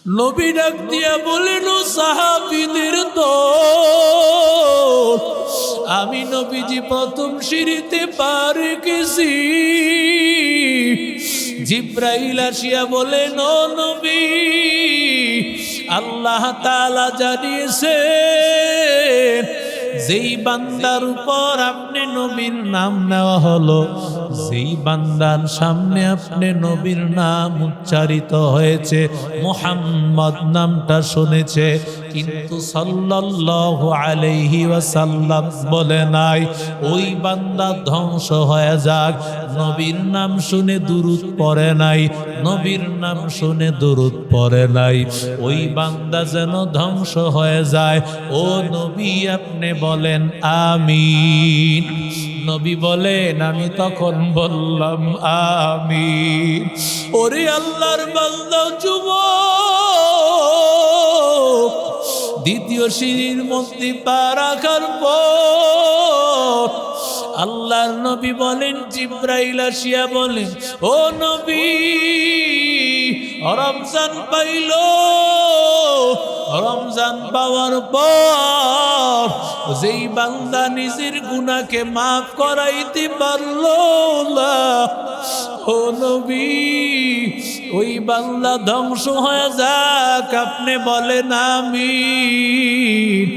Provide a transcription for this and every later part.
নবী ডাক দিয়া বলেন, ও সাহাবীদের তো আমি নবীজি প্রথম সিঁড়িতে পার গেছি। জিব্রাইল আসিয়া বলেন, ও নবী, আল্লাহ তাআলা জানিয়েছে যেই বান্দার উপর আপনি নবীর নাম নেওয়া হলো, যেই বান্দার সামনে আপনি নবীর নাম উচ্চারিত হয়েছে, মুহাম্মদ নামটা শুনেছে, কিন্তু সাল্লাল্লাহু আলাইহি ওয়াসাল্লাম বলে নাই ওই বান্দা ধ্বংস হয়ে যাক। নবীর নাম শুনে দুরূদ পড়ে নাই, নবীর নাম শুনে দুরূদ পড়ে নাই, ওই বান্দা যেন ধ্বংস হয়ে যায়। ও নবী, আপনি বলেন আমিন। নবী বলেন, আমি তখন বললাম আমিন। ওরে আল্লাহর বান্দা যুবক, দ্বিতীয় সিঁড়ির মধ্যে পা রাখার পর আল্লাহর নবী বলেন, জিব্রাইল আসিয়া বলেন, ও নবী, রমজান পাইল। রমজান পাওয়ার পর যেই বান্দা নিজের গুনাহকে মাফ করাইতে পারল না, ও নবী, ওই বান্দা ধ্বংস হয়ে যাক, আপনি বলেন আমিন।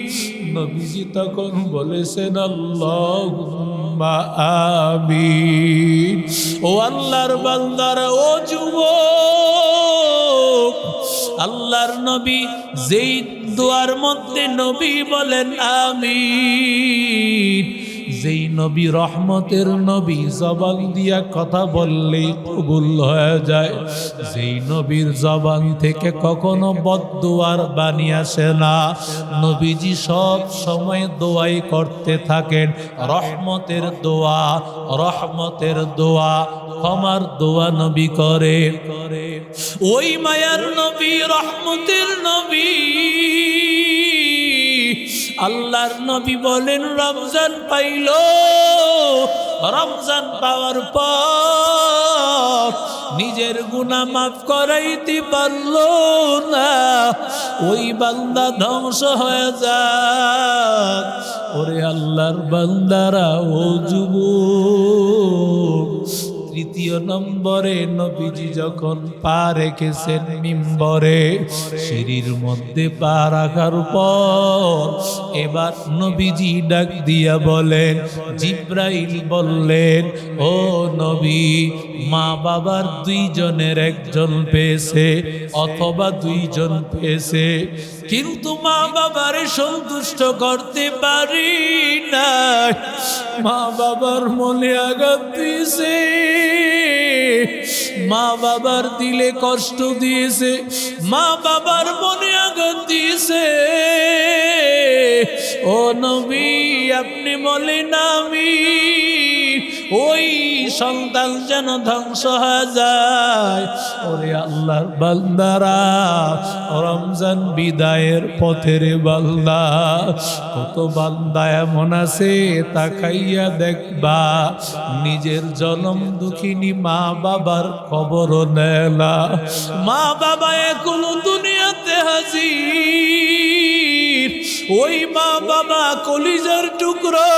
নবীজি তখন বলেছেন আল্লাহুম্মা আমিন। ও আল্লাহর বান্দারা, ও যুবক, আল্লাহর নবী যেই দোয়ার মধ্যে নবী বলেন আমিন, যেই নবী রহমতের নবী, জবান দিয়া কথা বললেই কবুল হয়ে যায়, যেই নবীর জবান থেকে কখনো বদদুয়ার বাণী আসে না, নবীজি সব সময় দোয়াই করতে থাকেন, রহমতের দোয়া, রহমতের দোয়া, ক্ষমার দোয়া নবী করে। ওই মায়ার নবী, রহমতের নবী, আল্লাহর নবী বলেন, রমজান পাইল। রমজান পাওয়ার পর নিজের গুনাহ মাফ করাইতে পারল না, ওই বান্দা ধ্বংস হয়ে যাক। ওরে আল্লাহর বান্দারা, ও যুবক, তৃতীয় নম্বরে নবীজি যখন পা রেখেছেন মিম্বরে, সিঁড়ির মধ্যে পা রাখার পর এবার নবীজি ডাক দিয়া বলেন, জিব্রাইল বললেন, ও নবী, মা বাবার দুইজনের একজন পেয়েছে অথবা দুইজন পেয়েছে, কিন্তু মা বাবারে সন্তুষ্ট করতে পারি না। মা বাবার মনে আঘাত দিয়েছে, মা বাবার দিলে কষ্ট দিয়েছে, মা বাবার মনে আঘাত দিয়েছে। ও নবী, আপনি বলেন আমিন। ওই সন্তান যেন ধ্বংস হয়ে যায়। ওরে আল্লাহর বান্দারা, রমজান বিদায়ের পথের বান্দা, কত বান্দা এমন আছে তাকাইয়া দেখবা নিজের জনম দুঃখিনী মা বাবার খবর নেয় না। মা বাবা এখনো দুনিয়াতে হাজির, ওই মা বাবা কলিজার টুকরা,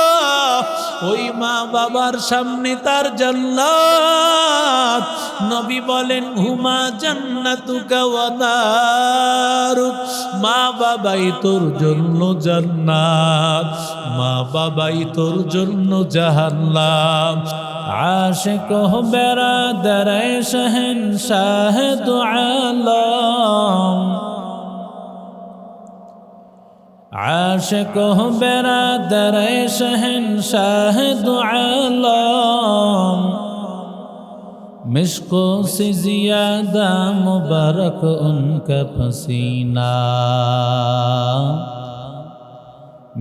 ওই মা বাবার সামনে তার জান্নাত। নবী বলেন, হুমা জান্নাতুকা ওয়া নারুক, মা বাবাই তোর জন্য জান্নাত, মা বাবাই তোর জন্য জাহান্নাম। আশিক বেরাদর শহনশাহ দু আলম, आशिक हो बेरादर शहनशाह दो आलम, मिश्कों से ज़्यादा मुबारक उनका पसीना,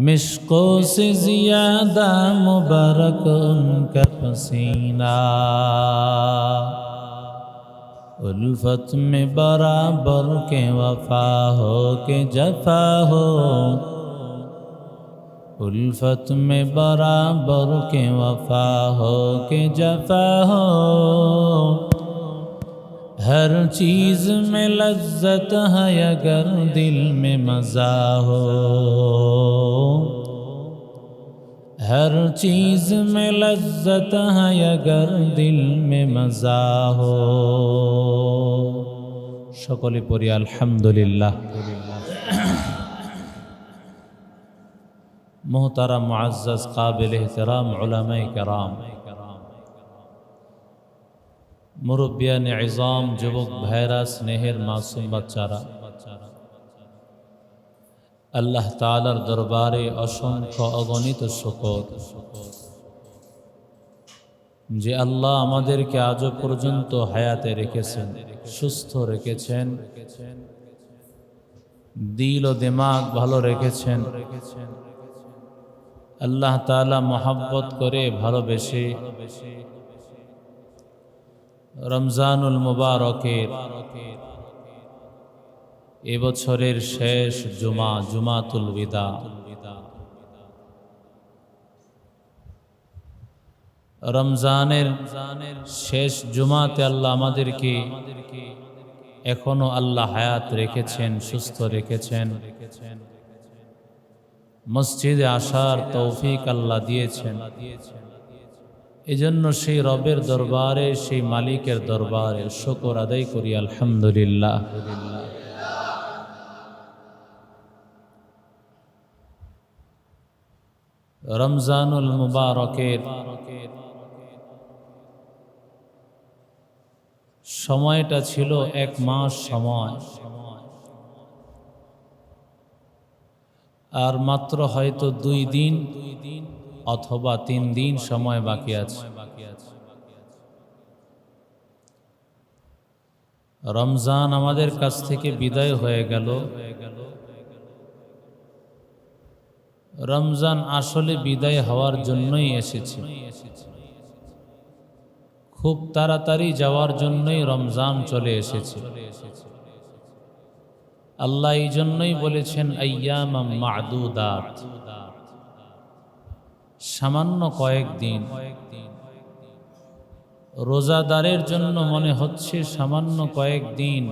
मिश्कों से ज़्यादा मुबारक उनका पसीना। उल्फत में बराबर के वफा हो के जफा हो, उल्फत में बराबर के वफा हो के जफा हो। हर चीज में लज्जत है अगर दिल में मजा हो, हर चीज में लज्जत है अगर दिल में मजा हो। সকলে পড়ি আলহামদুলিল্লাহ। मोहतरम मुअज़्ज़ज़ काबिल एहतराम उलमाए किराम, मुरब्बियान इज़ाम, যুবক ভাইরা, স্নেহের মাসুম বাচ্চারা, আল্লাহ তাআলার দরবারে অসংখ্য অগণিত শুকর যে আল্লাহ আমাদেরকে আজ পর্যন্ত হায়াতে রেখেছেন, সুস্থ রেখেছেন, দিল ও দিমাগ ভালো রেখেছেন। আল্লাহ তাআলা মহব্বত করে ভালোবেসে রমজানুল মুবারকের এবছরের শেষ জুমা, জুমাতুল বিদা, রমজানের শেষ জুমাতে আল্লাহ আমাদেরকে এখনো আল্লাহ হায়াত রেখেছেন, সুস্থ রেখেছেন, মসজিদে আসার তৌফিক আল্লাহ দিয়েছেন। এজন্য সেই রবের দরবারে, সেই মালিকের দরবারে শুকর আদায় করি আলহামদুলিল্লাহ। রমজানুল মুবারকের সময়টা ছিল 1 মাস সময়, আর মাত্র হয়তো 2 দিন অথবা 3 দিন সময় বাকি আছে। রমজান আমাদের কাছ থেকে বিদায় হয়ে গেল। রমজান আসলে বিদায় হওয়ার জন্যই এসেছে, খুব তাড়াতাড়ি যাওয়ার জন্যই রমজান চলে এসেছে। আল্লাহ এই জন্যই বলেছেন আইয়ামাম মা'দুদাত, সামান্য কয়েকদিন। রোজাদারের জন্য মনে হচ্ছে সামান্য কয়েকদিন,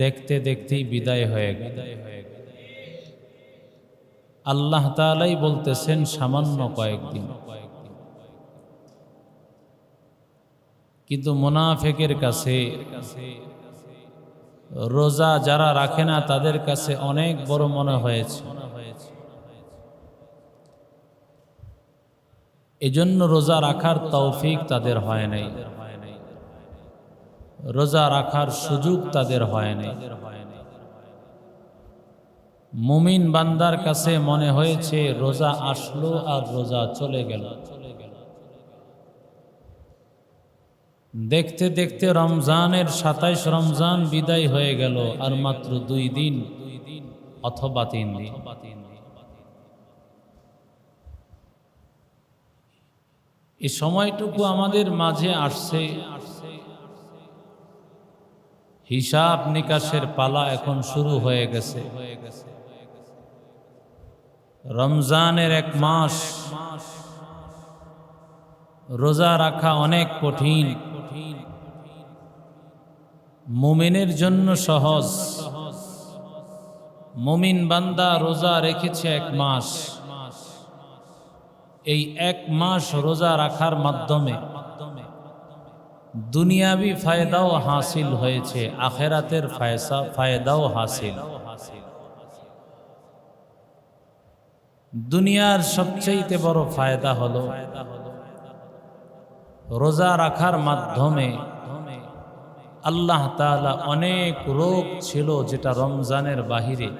দেখতে দেখতেই বিদায় হয়ে গেল। আল্লাহ তাআলাই বলতেছেন সামান্য কয়েকদিন। কিন্তু মুনাফিকের কাছে, রোজা যারা রাখে না তাদের কাছে অনেক বড় মনে হয়েছে। এজন্য রোজা রাখার তৌফিক তাদের হয় নাই, রোজা রাখার সুযোগ তাদের হয় নাই। মুমিন বান্দার কাছে মনে হয়েছে রোজা আসলো আর রোজা চলে গেল। দেখতে দেখতে রমজানের 27 রমজান বিদায় হয়ে গেল, আর মাত্র 2 দিন অথবা 3 দিন। এই সময়টুকু আমাদের মাঝে আসছে, হিসাব নিকাশের পালা এখন শুরু হয়ে গেছে। রমজানের 1 মাস রোজা রাখা অনেক কঠিন, মুমিনের জন্য সহজ। মুমিন বান্দা রোজা রেখেছে 1 মাস। এই 1 মাস রোজা রাখার মাধ্যমে দুনিয়াবি ফায়দাও হাসিল হয়েছে, আখিরাতের ফায়দাও হাসিল। দুনিয়ার সবচেয়ে বড় ফায়দা হলো রোজা রাখার মাধ্যমে আল্লাহ তাআলা অনেক রোগ ছিল যেটা রমজানের বাহিরে,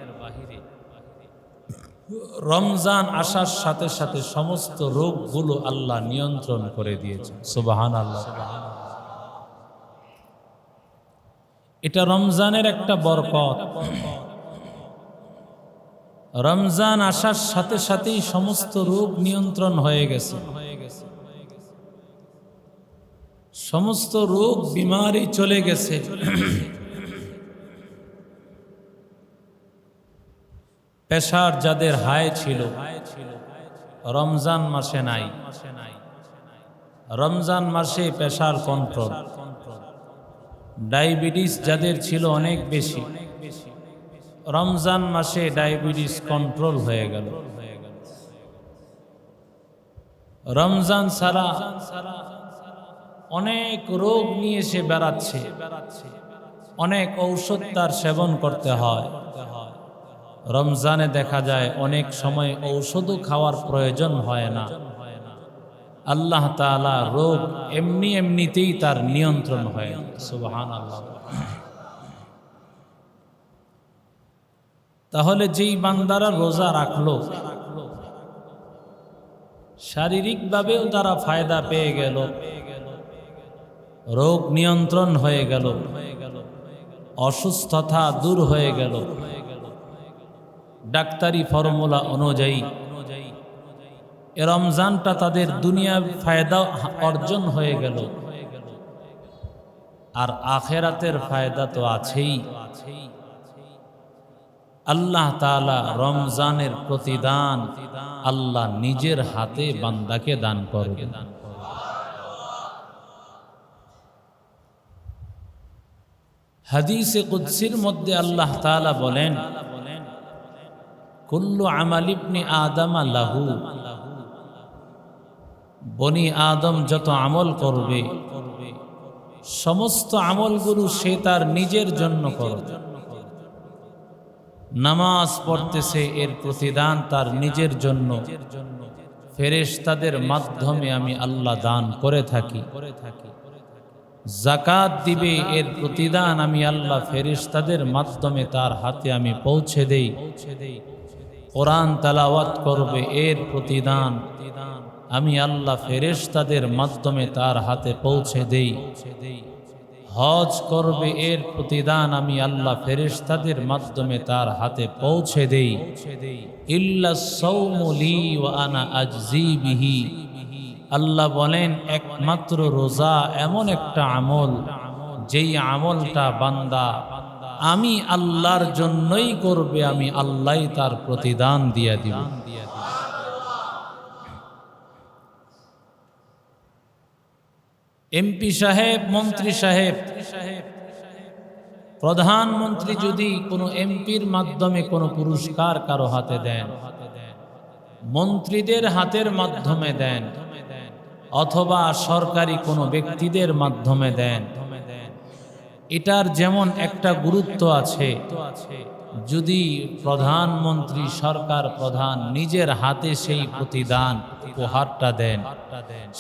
রমজান আসার সাথে সাথে সমস্ত রোগগুলো আল্লাহ নিয়ন্ত্রণ করে দিয়েছে। সুবহানাল্লাহ। এটা রমজানের একটা বরকত। রমজান আসার সাথে সাথেই সমস্ত রোগ নিয়ন্ত্রণ হয়ে গেছে, সমস্ত রোগ বিমারি চলে গেছে। প্রেসার যাদের হাই ছিল রমজান মাসে নাই, রমজান মাসে প্রেসার কন্ট্রোল। ডায়াবেটিস যাদের ছিল অনেক বেশি, রমজান মাসে ডায়াবেটিস কন্ট্রোল হয়ে গেল। রমজান ছাড়া অনেক রোগ নিয়ে সে বেড়াচ্ছে, অনেক ঔষধ তার সেবন করতে হয়। রমজানে দেখা যায় অনেক সময় ঔষধও খাওয়ার প্রয়োজন হয় না। আল্লাহ তাআলা রোগ এমনিতেই তার নিয়ন্ত্রণ হয়। সুবহানাল্লাহ। তাহলে যেই বান্দারা রোজা রাখলো, শারীরিকভাবেও তারা ফায়দা পেয়ে গেল, রোগ নিয়ন্ত্রণ হয়ে গেল, অসুস্থতা দূর হয়ে গেল, ডাক্তারি ফর্মুলা অনুযায়ী এ রমজানটা তাদের দুনিয়ার ফায়দা অর্জন হয়ে গেল, আর আখেরাতের ফায়দা তো আছেই। আল্লাহ তাআলা রমজানের প্রতিদান আল্লাহ নিজের হাতে বান্দাকে দান করবেন। হাদিসে কুদসির মধ্যে আল্লাহ তাআলা বলেন, কুল্লু আমাল ইবনি আদম লাহু, বনি আদম যত আমল করবে সমস্ত আমলগুলো সে তার নিজের জন্য করবে। নামাজ পড়তেছে, এর প্রতিদান তার নিজের জন্য, ফেরেশতাদের মাধ্যমে আমি আল্লাহ দান করে থাকি। যাকাত দিবে, এর প্রতিদান আমি আল্লাহ ফেরেশতাদের মাধ্যমে তার হাতে আমি পৌঁছে দেই। কোরআন তেলাওয়াত করবে, এর প্রতিদান আমি আল্লাহ ফেরেশতাদের মাধ্যমে তার হাতে পৌঁছে দেই। হজ করবে, এর প্রতিদান আমি আল্লাহ ফেরেশতাদের মাধ্যমে তার হাতে পৌঁছে দেই। ইল্লা সাওমু লি ওয়া আনা আজজি বিহি, আল্লাহ বলেন একমাত্র রোজা এমন একটা আমল, যেই আমলটা বান্দা আমি আল্লাহর জন্যই করবে, আমি আল্লাহই তার প্রতিদান দিয়ে দিব। এমপি সাহেব, মন্ত্রী সাহেব, প্রধানমন্ত্রী যদি কোনো এমপির মাধ্যমে কোনো পুরস্কার কারো হাতে দেন, মন্ত্রীদের হাতের মাধ্যমে দেন, অথবা সরকারি কোনো ব্যক্তিদের মাধ্যমে দেন, এটার যেমন একটা গুরুত্ব আছে, যদি প্রধানমন্ত্রী, সরকার প্রধান নিজের হাতে সেই প্রতিদান উপহারটা দেন,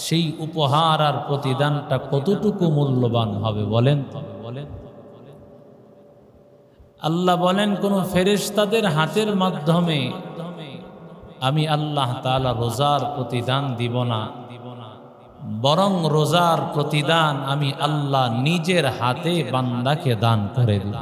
সেই উপহার আর প্রতিদানটা কতটুকু মূল্যবান হবে বলেন তো? আল্লাহ বলেন কোন ফেরেশতাদের হাতের মাধ্যমে আমি আল্লাহ তাআলা রোজার প্রতিদান দিব না, বরং রোজার প্রতিদান আমি আল্লাহ নিজের হাতে বান্দাকে দান করে দিই।